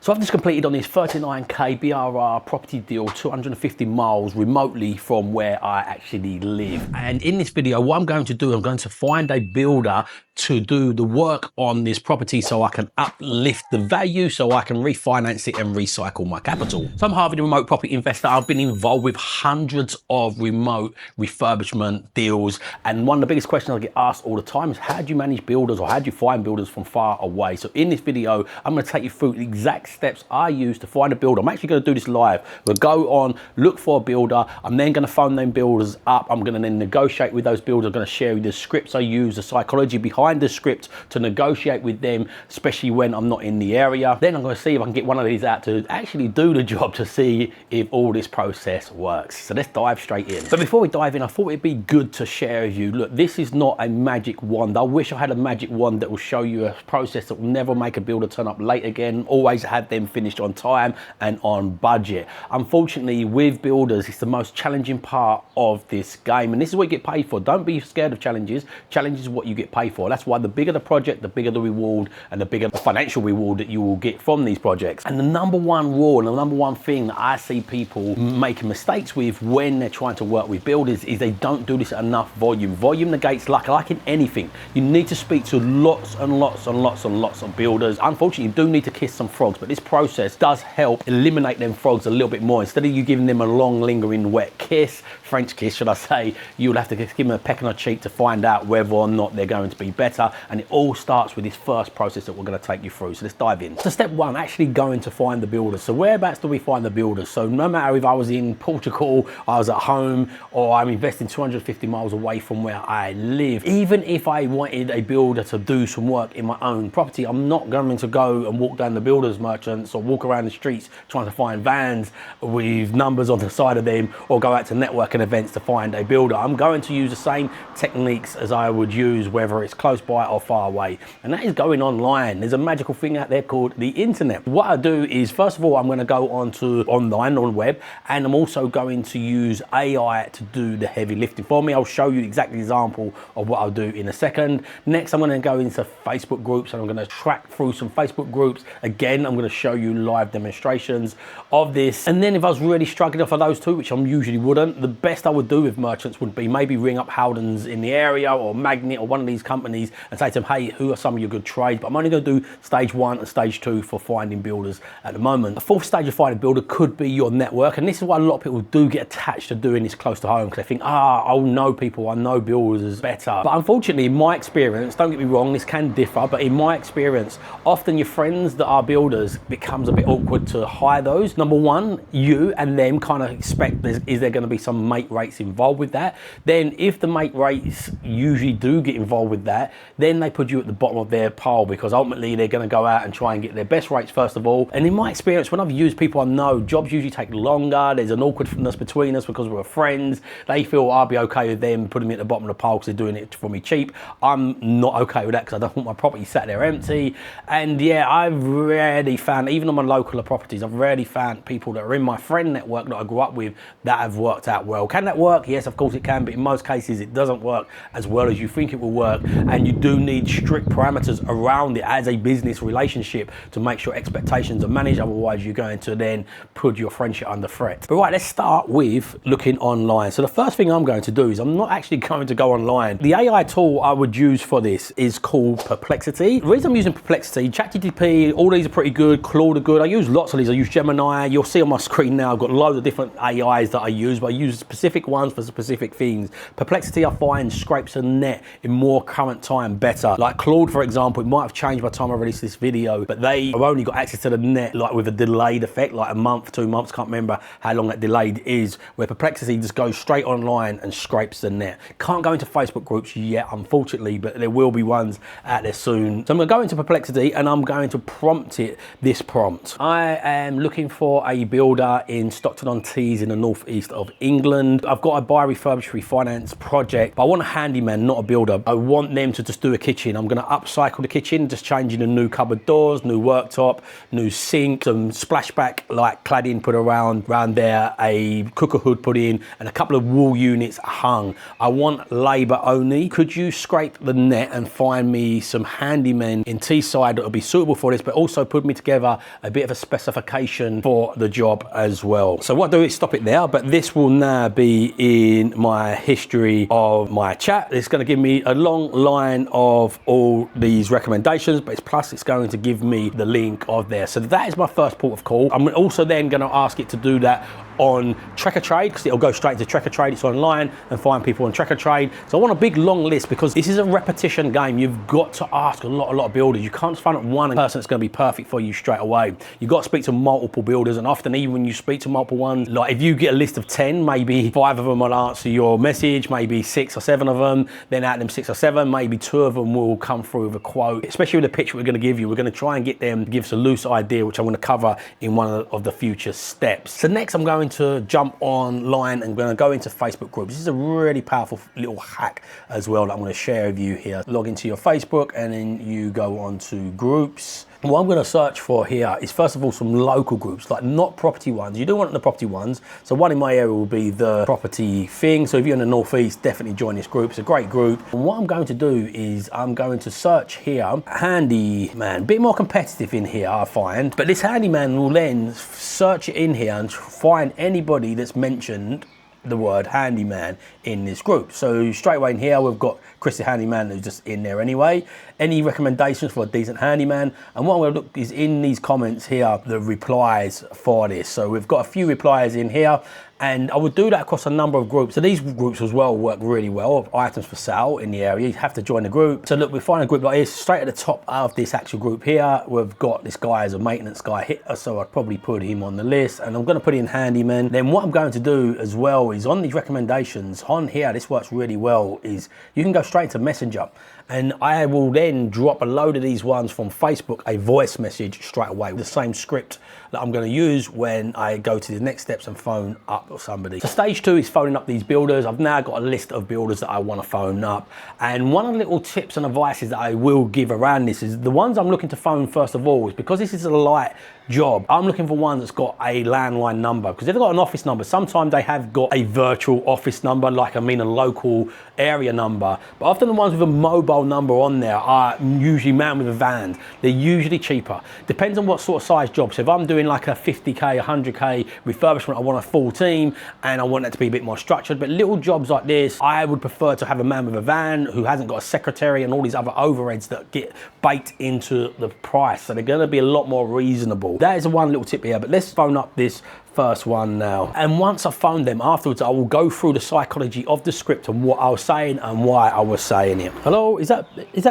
So I've just completed on this 39k BRRR property deal, 250 miles remotely from where I actually live. And in this video, what I'm going to do, I'm going to find a builder to do the work on this property so I can uplift the value, so I can refinance it and recycle my capital. So I'm Harvey, the remote property investor. I've been involved with hundreds of remote refurbishment deals. And one of the biggest questions I get asked all the time is, how do you manage builders, or how do you find builders from far away? So in this video, I'm going to take you through the exact steps I use to find a builder. I'm actually going to do this live. We'll go on, look for a builder. I'm then going to phone them builders up. I'm going to then negotiate with those builders. I'm going to share the scripts I use, the psychology behind the script to negotiate with them, especially when I'm not in the area. Then I'm going to see if I can get one of these out to actually do the job, to see if all this process works. So let's dive straight in. But before we dive in, I thought it'd be good to share with you, look, this is not a magic wand. I wish I had a magic wand that will show you a process that will never make a builder turn up late again, always have them finished on time and on budget. Unfortunately, with builders, it's the most challenging part of this game, and this is what you get paid for. Don't be scared of challenges. Challenges is what you get paid for. That's why the bigger the project, the bigger the reward, and the bigger the financial reward that you will get from these projects. And the number one rule and the number one thing that I see people making mistakes with when they're trying to work with builders is they don't do this at enough volume. Volume negates luck. Like in anything, you need to speak to lots and lots and lots and lots of builders. Unfortunately, you do need to kiss some frogs, but this process does help eliminate them frogs a little bit more. Instead of you giving them a long, lingering, wet kiss, French kiss, should I say, you'll have to give them a peck on the cheek to find out whether or not they're going to be better. And it all starts with this first process that we're going to take you through. So let's dive in. So step one, actually going to find the builders. So whereabouts do we find the builders? So no matter if I was in Portugal, I was at home, or I'm investing 250 miles away from where I live, even if I wanted a builder to do some work in my own property, I'm not going to go and walk down the builders merchants or walk around the streets trying to find vans with numbers on the side of them, or go out to networking events to find a builder. I'm going to use the same techniques as I would use whether it's close by or far away, and that is going online. There's a magical thing out there called the internet. What I do is, first of all, I'm going to go onto online on web, and I'm also going to use AI to do the heavy lifting for me. I'll show you the exact example of what I'll do in a second. Next, I'm going to go into Facebook groups, and I'm going to track through some Facebook groups. Again, I'm going to show you live demonstrations of this. And then if I was really struggling for those two, which I usually wouldn't, the best I would do with merchants would be maybe ring up Howden's in the area, or Magnet, or one of these companies, and say to them, hey, who are some of your good trades? But I'm only going to do stage 1 and stage 2 for finding builders at the moment. The fourth stage of finding a builder could be your network, and this is why a lot of people do get attached to doing this close to home, because they think, I'll know people, I know builders better. But unfortunately, in my experience, don't get me wrong, this can differ, but in my experience, often your friends that are builders becomes a bit awkward to hire those. Number one, you and them kind of expect, is there going to be some mate rates involved with that? Then if the mate rates usually do get involved with that, then they put you at the bottom of their pile, because ultimately they're going to go out and try and get their best rates first of all. And in my experience, when I've used people I know, jobs usually take longer. There's an awkwardness between us because we're friends. They feel I'll be okay with them putting me at the bottom of the pile because they're doing it for me cheap. I'm not okay with that, because I don't want my property sat there empty. And yeah, I've rarely found, even on my local properties, I've rarely found people that are in my friend network that I grew up with that have worked out well. Can that work? Yes, of course it can, but in most cases it doesn't work as well as you think it will work, and you do need strict parameters around it as a business relationship to make sure expectations are managed. Otherwise you're going to then put your friendship under threat. But right, let's start with looking online. So the first thing I'm going to do is, I'm not actually going to go online. The AI tool I would use for this is called Perplexity. The reason I'm using Perplexity, ChatGPT, all these are pretty good, Claude are good. I use lots of these. I use Gemini. You'll see on my screen now, I've got loads of different AIs that I use, but I use specific ones for specific things. Perplexity, I find, scrapes a net in more current time better. Like Claude, for example, it might have changed by the time I release this video, but they have only got access to the net like with a delayed effect, like a month, 2 months, can't remember how long that delayed is, where Perplexity just goes straight online and scrapes the net. Can't go into Facebook groups yet, unfortunately, but there will be ones out there soon. So I'm going to go into Perplexity, and I'm going to prompt it this prompt. I am looking for a builder in Stockton-on-Tees in the northeast of England. I've got a buy, refurbish, refinance project, but I want a handyman, not a builder. I want them to just do a kitchen. I'm going to upcycle the kitchen, just changing the new cupboard doors, new worktop, new sink, some splashback like cladding put around there, a cooker hood put in, and a couple of wall units hung. I want labour only. Could you scrape the net and find me some handymen in Teesside that will be suitable for this, but also put me together together a bit of a specification for the job as well. So what I do is stop it there, but this will now be in my history of my chat. It's going to give me a long line of all these recommendations, but it's going to give me the link of there. So that is my first port of call. I'm also then going to ask it to do that on Tracker Trade, because it'll go straight to Tracker Trade. It's online and find people on Tracker Trade. So I want a big long list, because this is a repetition game. You've got to ask a lot of builders. You can't just find out one person that's going to be perfect for you straight away. You've got to speak to multiple builders, and often even when you speak to multiple ones, like if you get a list of 10, maybe 5 of them will answer your message, maybe 6 or 7 of them, then out of them 6 or 7, maybe 2 of them will come through with a quote. Especially with the pitch we're going to give you, we're going to try and get them to give us a loose idea, which I'm going to cover in one of the future steps. So next I'm going to jump online and I'm going to go into Facebook groups. This is a really powerful little hack as well that I'm going to share with you here. Log into your Facebook and then you go on to groups. What I'm going to search for here is first of all some local groups, like not property ones. You do want the property ones. So one in my area will be the property thing. So if you're in the Northeast, definitely join this group. It's a great group. And what I'm going to do is I'm going to search here, handyman, a bit more competitive in here, I find. But this handyman will then search it in here and find anybody that's mentioned the word handyman in this group. So straight away in here we've got Chris the handyman, who's just in there anyway. Any recommendations for a decent handyman? And what I'm going to look is in these comments here, the replies for this. So we've got a few replies in here, and I would do that across a number of groups. So these groups as well work really well. Items for sale in the area, you have to join the group. So look, we find a group like this straight at the top of this actual group here. We've got this guy as a maintenance guy hitter, so I'd probably put him on the list, and I'm going to put in handyman. Then what I'm going to do as well is on these recommendations on here, this works really well, is you can go straight to Messenger, and I will then drop a load of these ones from Facebook, a voice message straight away with the same script that I'm going to use when I go to the next steps and phone up somebody. So stage 2 is phoning up these builders. I've now got a list of builders that I want to phone up, and one of the little tips and advices that I will give around this is the ones I'm looking to phone first of all is, because this is a light job, I'm looking for one that's got a landline number, because if they've got an office number, sometimes they have got a virtual office number, like I mean a local area number, but often the ones with a mobile number on there are usually manned with a van. They're usually cheaper. Depends on what sort of size job. So if I'm doing like a 50k, 100k refurbishment, I want a full team and I want that to be a bit more structured. But little jobs like this, I would prefer to have a man with a van who hasn't got a secretary and all these other overheads that get baked into the price. So they're going to be a lot more reasonable. That is one little tip here, but let's phone up this first one now. And once I phone them afterwards, I will go through the psychology of the script and what I was saying and why I was saying it. Hello, is that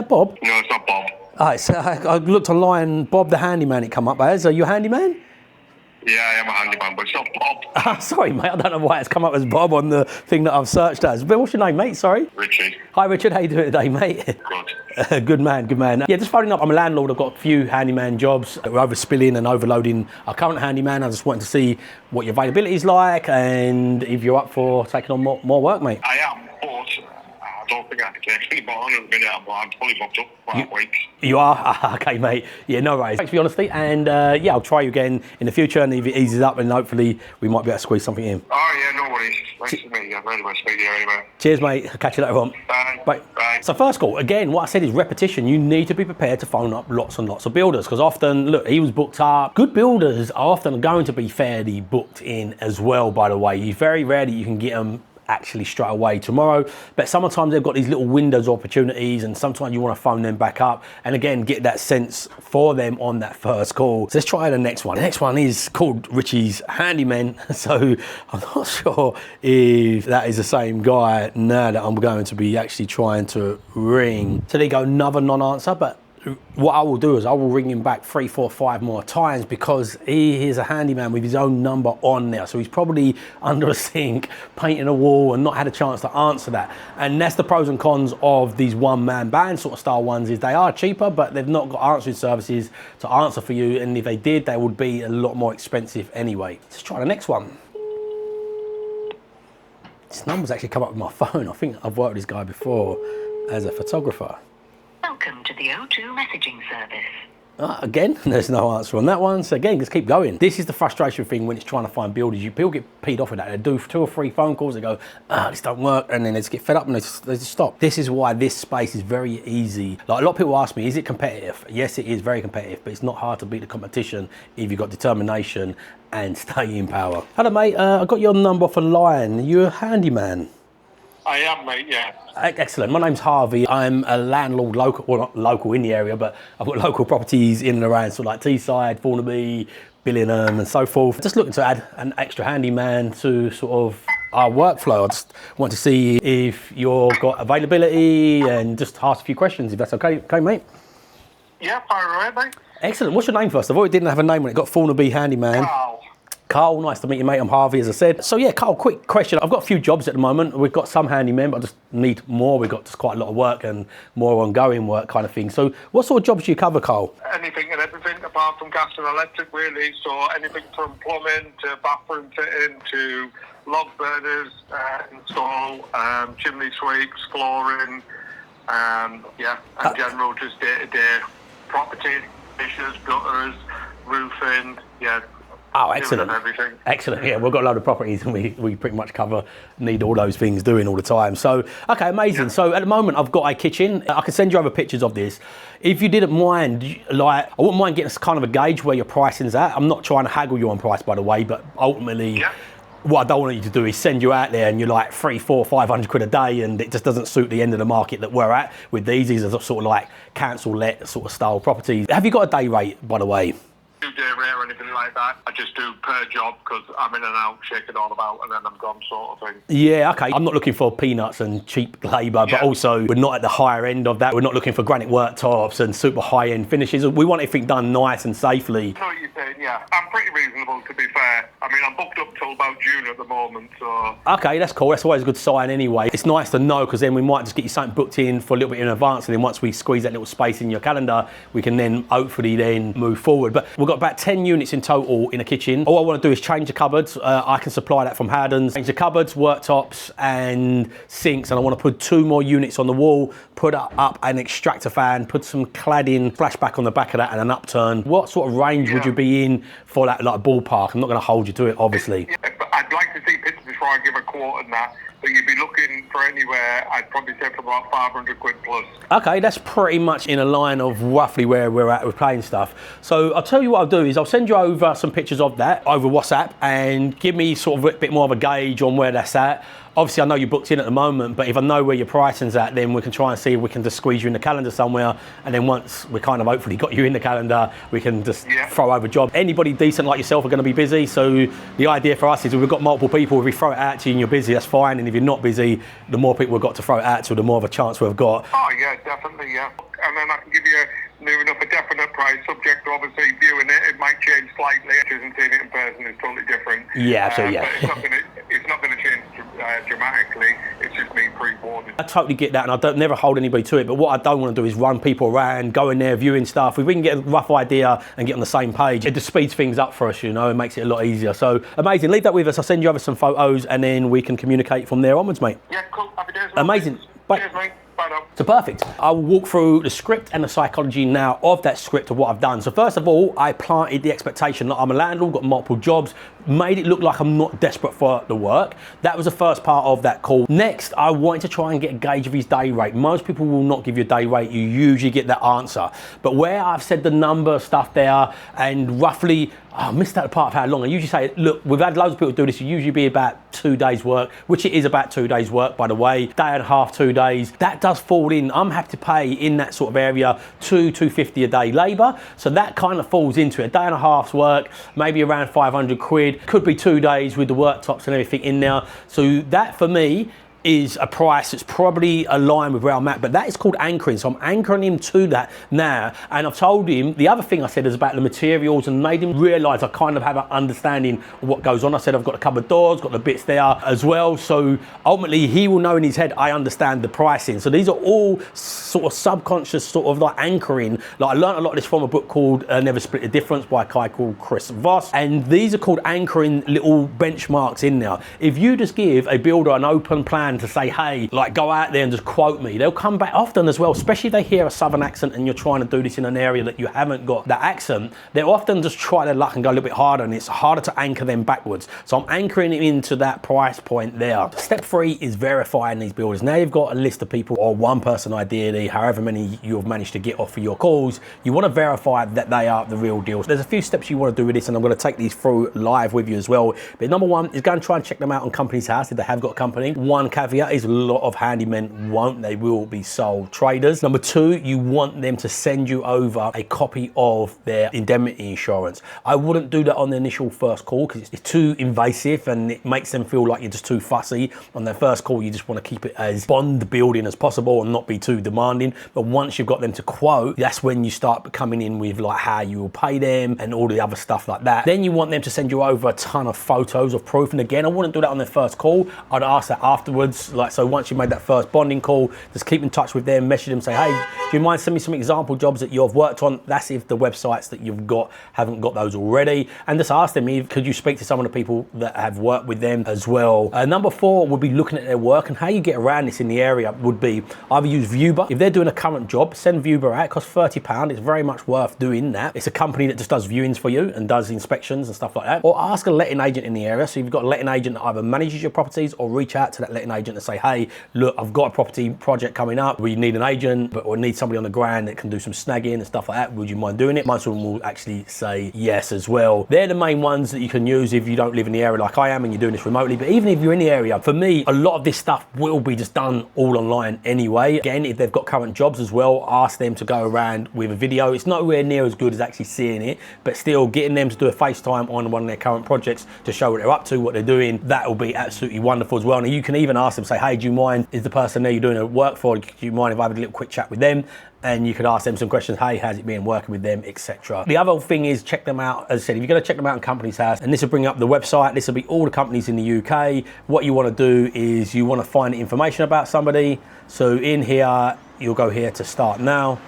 Bob? No, it's not Bob. Alright, so I looked online, Bob the handyman, it come up as. Are you a handyman? Yeah, I am a handyman, but it's not Bob. Sorry, mate, I don't know why it's come up as Bob on the thing that I've searched as. But what's your name, mate? Sorry? Richie. Hi, Richard. How you doing today, mate? Good. Good man, good man. Yeah, just phoning up. I'm a landlord. I've got a few handyman jobs. We're overspilling and overloading our current handyman. I just wanted to see what your availability is like and if you're up for taking on more work, mate. I am, but I don't think I can take any more on at the minute. I'm fully booked up for that week. You are? Okay, mate. Yeah, no worries. Thanks for your honesty. And yeah, I'll try you again in the future, and if it eases up, and hopefully we might be able to squeeze something in. Oh, yeah, no worries. Nice to meet you. I'm really nice to meet you anyway. Cheers, mate. I'll catch you later on. Bye. Bye. Bye. So first call, again, what I said is repetition. You need to be prepared to phone up lots and lots of builders, because often, look, he was booked up. Good builders are often going to be fairly booked in as well, by the way. You very rarely you can get them actually straight away tomorrow, but sometimes they've got these little windows of opportunities, and sometimes you want to phone them back up and again get that sense for them on that first call. So let's try the next one. The next one is called Richie's Handyman, so I'm not sure if that is the same guy now that I'm going to be actually trying to ring. So there you go, another non-answer, but what I will do is I will ring him back 3, 4, 5 more times, because he is a handyman with his own number on there. So he's probably under a sink, painting a wall, and not had a chance to answer that. And that's the pros and cons of these one-man band sort of style ones, is they are cheaper, but they've not got answering services to answer for you. And if they did, they would be a lot more expensive anyway. Let's try the next one. This number's actually come up with my phone. I think I've worked with this guy before as a photographer. Welcome to the O2 messaging service. Again, there's no answer on that one. So again, let's keep going. This is the frustration thing when it's trying to find builders. People get peed off with that. They do 2 or 3 phone calls, they go, this don't work, and then they just get fed up and they just stop. This is why this space is very easy. Like a lot of people ask me, is it competitive? Yes, it is very competitive, but it's not hard to beat the competition if you've got determination and staying power. Hello, mate. I got your number off a line. You're a handyman. I am, mate, yeah. Excellent. My name's Harvey. I'm a landlord, local, well, not local in the area, but I've got local properties in and around, sort of like Teesside, Thornaby, Billingham and so forth. Just looking to add an extra handyman to sort of our workflow. I just want to see if you've got availability and just ask a few questions, if that's okay. Okay, mate? Yeah, fire away, mate. Excellent. What's your name first? I thought it didn't have a name when it got Thornaby Handyman. Carl, nice to meet you, mate. I'm Harvey, as I said. So yeah, Carl, quick question. I've got a few jobs at the moment. We've got some handymen, but I just need more. We've got just quite a lot of work and more ongoing work kind of thing. So what sort of jobs do you cover, Carl? Anything and everything apart from gas and electric, really. So anything from plumbing to bathroom fitting to log burners, install, chimney sweeps, flooring, and general just day-to-day property, dishes, gutters, roofing, yeah. Oh, excellent. Excellent. Yeah, we've got a load of properties and we pretty much need all those things doing all the time. So, okay, amazing. Yeah. So at the moment I've got a kitchen. I can send you over pictures of this. If you didn't mind, like, I wouldn't mind getting kind of a gauge where your pricing's at. I'm not trying to haggle you on price, by the way, but ultimately, what I don't want you to do is send you out there and you're like 300, 400, 500 quid a day and it just doesn't suit the end of the market that we're at with these. These are sort of like council let sort of style properties. Have you got a day rate, by the way? Do day rate or anything like that. I just do per job because I'm in and out, shaking all about, and then I'm gone, sort of thing. Yeah, okay. I'm not looking for peanuts and cheap labour, but also we're not at the higher end of that. We're not looking for granite worktops and super high-end finishes. We want everything done nice and safely. I know what you're saying, yeah. I'm pretty reasonable, to be fair. I mean, I'm booked up till about June at the moment, so... Okay, that's cool. That's always a good sign anyway. It's nice to know because then we might just get you something booked in for a little bit in advance, and then once we squeeze that little space in your calendar, we can then hopefully then move forward. But we've got about 10 units in total in a kitchen. All I want to do is change the cupboards. I can supply that from Howdens. Change the cupboards, worktops and sinks, and I want to put 2 more units on the wall, put up an extractor fan, put some cladding splashback on the back of that and an upturn. What sort of range would you be in for that, like ballpark? I'm not going to hold you to it, obviously. I'd like to see pictures before I give a quote on that. But you'd be looking for anywhere, I'd probably say for about 500 quid plus. Okay, that's pretty much in a line of roughly where we're at with playing stuff. So I'll tell you what I'll do is I'll send you over some pictures of that over WhatsApp and give me sort of a bit more of a gauge on where that's at. Obviously, I know you're booked in at the moment, but if I know where your pricing's at, then we can try and see if we can just squeeze you in the calendar somewhere. And then once we kind of hopefully got you in the calendar, we can just throw over a job. Anybody decent like yourself are going to be busy. So the idea for us is if we've got multiple people, if we throw it out to you and you're busy, that's fine. And if you're not busy, the more people we've got to throw it out to, the more of a chance we've got. Oh, yeah, definitely, yeah. And then I can give you near enough a definite price, subject to obviously viewing it. It might change slightly. Isn't seeing it in person is totally different. Yeah, absolutely, But it's not going to change dramatically. It's just me pre-warning. I totally get that, and I don't never hold anybody to it. But what I don't want to do is run people around, go in there viewing stuff. If we can get a rough idea and get on the same page, it just speeds things up for us, you know, and makes it a lot easier. So amazing. Leave that with us. I'll send you over some photos, and then we can communicate from there onwards, mate. Yeah, cool. Happy days. Amazing. Bye. Cheers, mate. So perfect. I will walk through the script and the psychology now of that script of what I've done. So first of all, I planted the expectation that I'm a landlord, got multiple jobs, made it look like I'm not desperate for the work. That was the first part of that call. Next, I wanted to try and get a gauge of his day rate. Most people will not give you a day rate. You usually get that answer. But where I've said the number of stuff there and roughly, I missed that part of how long. I usually say, look, we've had loads of people do this. It usually be about 2 days work, which it is about 2 days work, by the way. Day and a half, 2 days. That does fall in. I'm happy to pay in that sort of area, $250 a day labour. So that kind of falls into it. A day and a half's work, maybe around 500 quid. Could be 2 days with the worktops and everything in there. So that for me is a price that's probably aligned with where I'm at, but that is called anchoring. So I'm anchoring him to that now. And I've told him, the other thing I said is about the materials and made him realise I kind of have an understanding of what goes on. I said I've got the cupboard doors, got the bits there as well. So ultimately he will know in his head, I understand the pricing. So these are all sort of subconscious sort of like anchoring. Like I learned a lot of this from a book called Never Split the Difference by a guy called Chris Voss. And these are called anchoring little benchmarks in there. If you just give a builder an open plan around to say, hey, like go out there and just quote me. They'll come back often as well, especially if they hear a southern accent and you're trying to do this in an area that you haven't got that accent. They'll often just try their luck and go a little bit harder, and it's harder to anchor them backwards. So I'm anchoring it into that price point there. Step 3 is verifying these builders. Now you've got a list of people, or one person ideally, however many you've managed to get off of your calls, you want to verify that they are the real deal. There's a few steps you want to do with this, and I'm going to take these through live with you as well. But number 1 is go and try and check them out on Companies House if they have got a company. One caveat is a lot of handymen won't. They will be sole traders. Number 2, you want them to send you over a copy of their indemnity insurance. I wouldn't do that on the initial first call because it's too invasive and it makes them feel like you're just too fussy. On their first call, you just want to keep it as bond building as possible and not be too demanding. But once you've got them to quote, that's when you start coming in with like how you will pay them and all the other stuff like that. Then you want them to send you over a ton of photos of proof. And again, I wouldn't do that on their first call. I'd ask that afterwards. Like, so once you made that first bonding call, just keep in touch with them, message them, say, hey, do you mind sending me some example jobs that you've worked on? That's if the websites that you've got haven't got those already. And just ask them, could you speak to some of the people that have worked with them as well? Number 4 would be looking at their work, and how you get around this in the area would be either use Viewber. If they're doing a current job, send Viewber out. It costs £30. It's very much worth doing that. It's a company that just does viewings for you and does inspections and stuff like that. Or ask a letting agent in the area. So you've got a letting agent that either manages your properties, or reach out to that letting agent and say, hey, look, I've got a property project coming up. We need an agent, but we need somebody on the ground that can do some snagging and stuff like that. Would you mind doing it? Most of them will actually say yes as well. They're the main ones that you can use if you don't live in the area like I am and you're doing this remotely. But even if you're in the area, for me, a lot of this stuff will be just done all online anyway. Again, if they've got current jobs as well, ask them to go around with a video. It's nowhere near as good as actually seeing it, but still getting them to do a FaceTime on one of their current projects to show what they're up to, what they're doing, that will be absolutely wonderful as well. And you can even ask them, say, hey, do you mind, is the person there you're doing a work for, do you mind if I have a little quick chat with them? And you could ask them some questions, hey, how's it been working with them, etc. The other thing is check them out. As I said, if you're going to check them out on Companies House, and this will bring up the website, this will be all the companies in the UK. What you want to do is you want to find information about somebody. So in here, you'll go here to start now,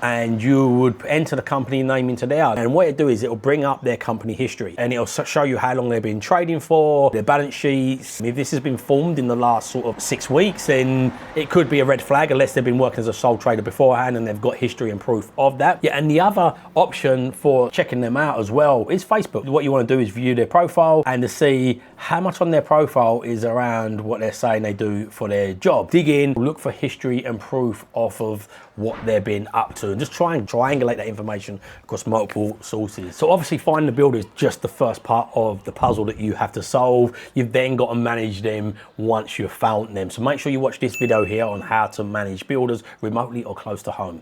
and you would enter the company name into there. And what it'll do is it'll bring up their company history, and it'll show you how long they've been trading for, their balance sheets. If this has been formed in the last sort of 6 weeks, then it could be a red flag unless they've been working as a sole trader beforehand and they've got history and proof of that. Yeah, and the other option for checking them out as well is Facebook. What you want to do is view their profile and to see how much on their profile is around what they're saying they do for their job. Dig in, look for history and proof off of what they've been up to, and just try and triangulate that information across multiple sources. So obviously finding the builder is just the first part of the puzzle that you have to solve. You've then got to manage them once you've found them. So make sure you watch this video here on how to manage builders remotely or close to home.